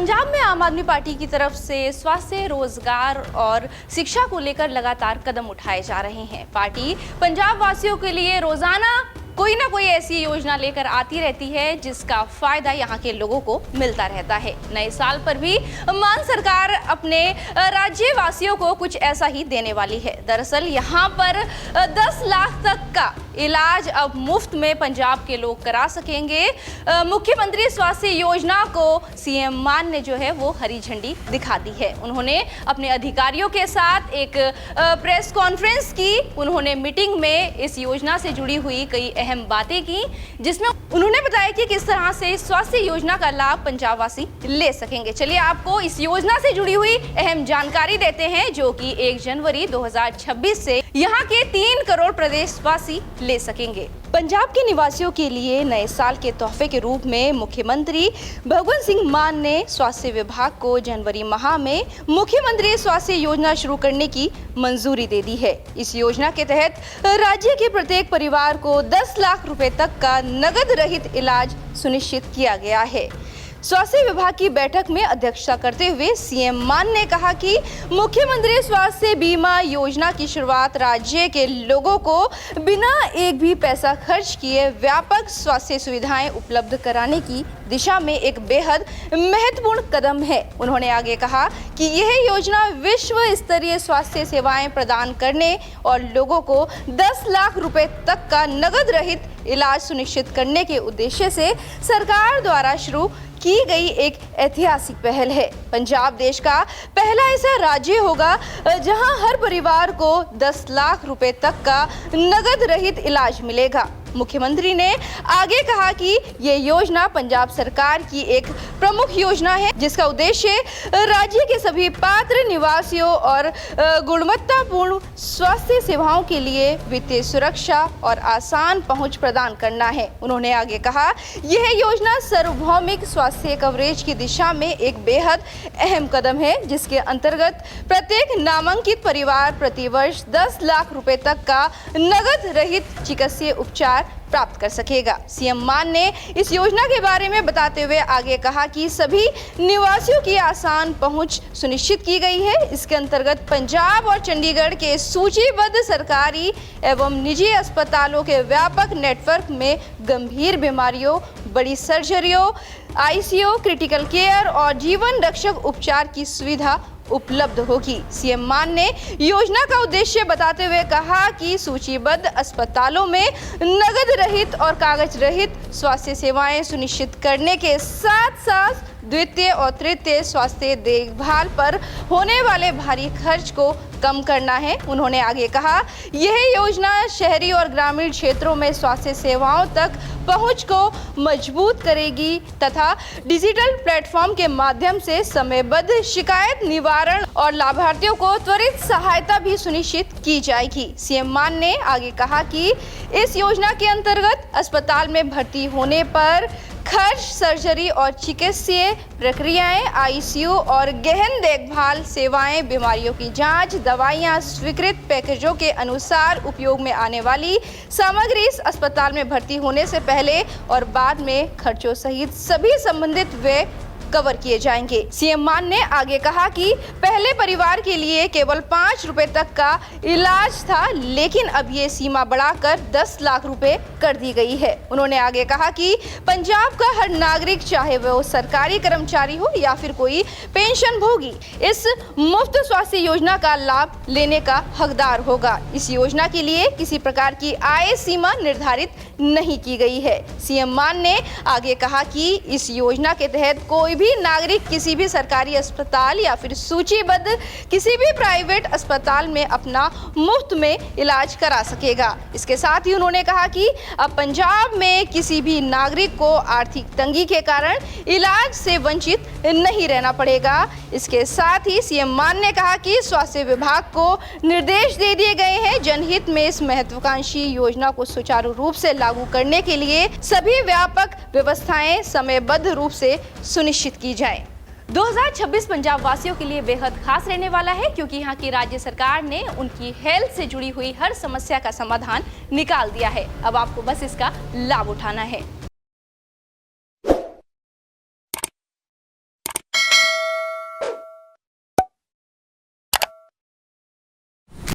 पंजाब में आम आदमी पार्टी की तरफ से स्वास्थ्य, रोजगार और शिक्षा को लेकर लगातार कदम उठाए जा रहे हैं। पार्टी पंजाब वासियों के लिए रोजाना कोई ना कोई ऐसी योजना लेकर आती रहती है जिसका फायदा यहाँ के लोगों को मिलता रहता है। नए साल पर भी मान सरकार अपने राज्यवासियों को कुछ ऐसा ही देने वाली है। दरअसल यहाँ पर 10 लाख तक का इलाज अब मुफ्त में पंजाब के लोग करा सकेंगे। मुख्यमंत्री स्वास्थ्य योजना को सीएम मान ने जो है वो हरी झंडी दिखा दी है। उन्होंने अपने अधिकारियों के साथ एक प्रेस कॉन्फ्रेंस की। उन्होंने मीटिंग में इस योजना से जुड़ी हुई कई अहम बातें की, जिसमें उन्होंने बताया कि किस तरह से स्वास्थ्य योजना का लाभ पंजाब वासी ले सकेंगे। चलिए आपको इस योजना से जुड़ी हुई अहम जानकारी देते हैं, जो कि 1 जनवरी 2026 से यहाँ के 3 करोड़ प्रदेशवासी ले सकेंगे। पंजाब के निवासियों के लिए नए साल के तोहफे के रूप में मुख्यमंत्री भगवंत सिंह मान ने स्वास्थ्य विभाग को जनवरी माह में मुख्यमंत्री स्वास्थ्य योजना शुरू करने की मंजूरी दे दी है। इस योजना के तहत राज्य के प्रत्येक परिवार को 10 लाख रुपए तक का नगद रहित इलाज सुनिश्चित किया गया है। स्वास्थ्य विभाग की बैठक में अध्यक्षता करते हुए सीएम मान ने कहा कि मुख्यमंत्री स्वास्थ्य बीमा योजना की शुरुआत राज्य के लोगों को बिना एक भी पैसा खर्च किए व्यापक स्वास्थ्य सुविधाएं उपलब्ध कराने की दिशा में एक बेहद महत्वपूर्ण कदम है। उन्होंने आगे कहा कि यह योजना विश्व स्तरीय स्वास्थ्य सेवाएं प्रदान करने और लोगों को 10 लाख रुपए तक का नगद रहित इलाज सुनिश्चित करने के उद्देश्य से सरकार द्वारा शुरू की गई एक ऐतिहासिक पहल है। पंजाब देश का पहला ऐसा राज्य होगा जहां हर परिवार को 10 लाख रुपए तक का नगद रहित इलाज मिलेगा। मुख्यमंत्री ने आगे कहा कि ये योजना पंजाब सरकार की एक प्रमुख योजना है, जिसका उद्देश्य राज्य के सभी पात्र निवासियों और गुणवत्तापूर्ण स्वास्थ्य सेवाओं के लिए वित्तीय सुरक्षा और आसान पहुंच प्रदान करना है। उन्होंने आगे कहा, यह योजना सार्वभौमिक स्वास्थ्य कवरेज की दिशा में एक बेहद अहम कदम है, जिसके अंतर्गत प्रत्येक नामांकित परिवार प्रतिवर्ष 10 लाख रुपए तक का नगद रहित चिकित्सीय उपचार प्राप्त कर सकेगा। सीएम मान ने इस योजना के बारे में बताते हुए आगे कहा कि सभी निवासियों की आसान पहुंच सुनिश्चित की गई है। इसके अंतर्गत पंजाब और चंडीगढ़ के सूचीबद्ध सरकारी एवं निजी अस्पतालों के व्यापक नेटवर्क में गंभीर बीमारियों, बड़ी सर्जरियों, आईसीयू, क्रिटिकल केयर और जीवन रक्षक उपचार की सुविधा उपलब्ध होगी। सीएम मान ने योजना का उद्देश्य बताते हुए कहा कि सूचीबद्ध अस्पतालों में नगद रहित और कागज रहित स्वास्थ्य सेवाएं सुनिश्चित करने के साथ साथ द्वितीय और तृतीय स्वास्थ्य देखभाल पर होने वाले भारी खर्च को कम करना है। उन्होंने आगे कहा, यह योजना शहरी और ग्रामीण क्षेत्रों में स्वास्थ्य सेवाओं तक पहुंच को मजबूत करेगी तथा डिजिटल प्लेटफॉर्म के माध्यम से समयबद्ध शिकायत निवारण और लाभार्थियों को त्वरित सहायता भी सुनिश्चित की जाएगी। सीएम मान ने आगे कहा कि इस योजना के अंतर्गत अस्पताल में भर्ती होने पर खर्च, सर्जरी और चिकित्सीय प्रक्रियाएं, आईसीयू और गहन देखभाल सेवाएं, बीमारियों की जांच, दवाइयां, स्वीकृत पैकेजों के अनुसार उपयोग में आने वाली सामग्री, इस अस्पताल में भर्ती होने से पहले और बाद में खर्चों सहित सभी संबंधित व्यय कवर किए जाएंगे। सीएम मान ने आगे कहा कि पहले परिवार के लिए केवल 5 रुपए तक का इलाज था, लेकिन अब ये सीमा बढ़ाकर 10 लाख रुपए कर दी गई है। उन्होंने आगे कहा कि पंजाब का हर नागरिक, चाहे वह सरकारी कर्मचारी हो या फिर कोई पेंशनभोगी, इस मुफ्त स्वास्थ्य योजना का लाभ लेने का हकदार होगा। इस योजना के लिए किसी प्रकार की आय सीमा निर्धारित नहीं की गई है। सीएम मान ने आगे कहा कि इस योजना के तहत कोई भी नागरिक किसी भी सरकारी अस्पताल या फिर सूचीबद्ध किसी भी प्राइवेट अस्पताल में अपना मुफ्त में इलाज करा सकेगा। इसके साथ ही उन्होंने कहा कि अब पंजाब में किसी भी नागरिक को आर्थिक तंगी के कारण इलाज से वंचित नहीं रहना पड़ेगा। इसके साथ ही सीएम मान ने कहा कि स्वास्थ्य विभाग को निर्देश दे दिए गए हैं, जनहित में इस महत्वाकांक्षी योजना को सुचारू रूप से लागू करने के लिए सभी व्यापक व्यवस्थाएं समयबद्ध रूप से सुनिश्चित की जाएं। 2026 पंजाब वासियों के लिए बेहद खास रहने वाला है, क्योंकि यहाँ की राज्य सरकार ने उनकी हेल्थ से जुड़ी हुई हर समस्या का समाधान निकाल दिया है। अब आपको बस इसका लाभ उठाना है।